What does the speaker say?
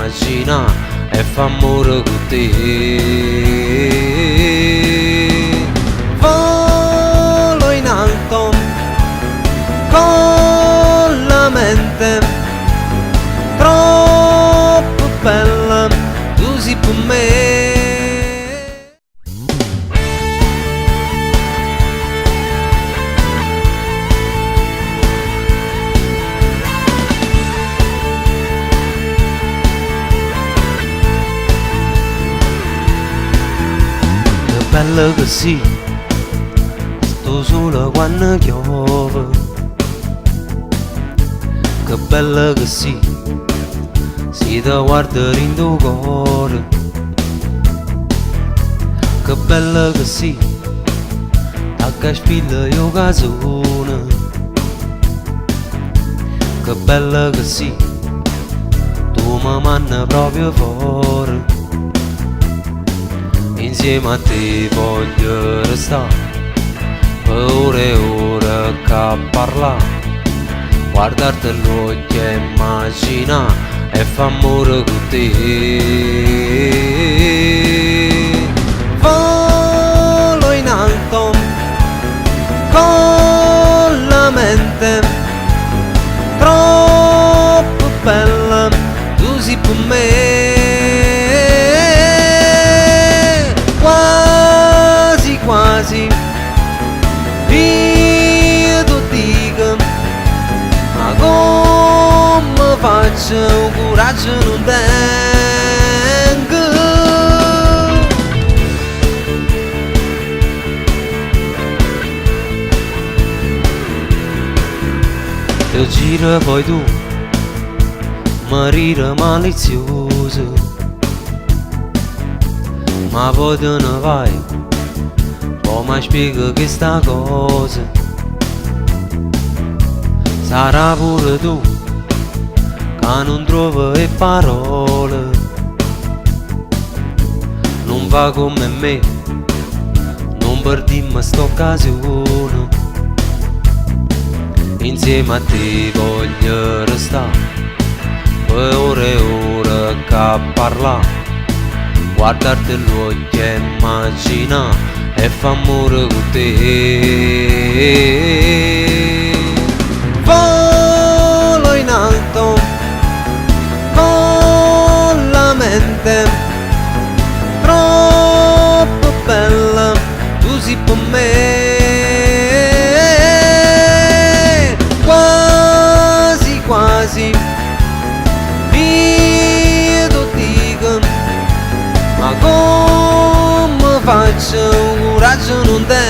immagina e fa amore con te. Volo in alto con la mente troppo bella, tu sei per me. Bella così, sto solo quando piove. Che bella così, si ti guarda in tuo cuore. Che bella così, tacca spilla io casone. Che bella così, tu mi manna proprio fuori. Insieme a te voglio restare per ore e ore che parlare, guardarti all'occhio e immaginare e fa amore con te. Volo in alto con la mente troppo bella, tu sei per me. Quasi io ti dico, ma come faccio, coraggio non tengo. Ti gira poi tu, marito malizioso, ma poi te ne vai. Come spiego questa cosa? Sarà pure tu che non trovi le parole. Non va come me, non perdiamo sta occasione. Insieme a te voglio restare per ore e ore che parlare, guardarti all'occhio e immaginare e fa amore con te. Volo in alto con la mente troppo bella, tu sei per me. Quasi quasi io ti dico, ma come faccio, coraggio non tengo.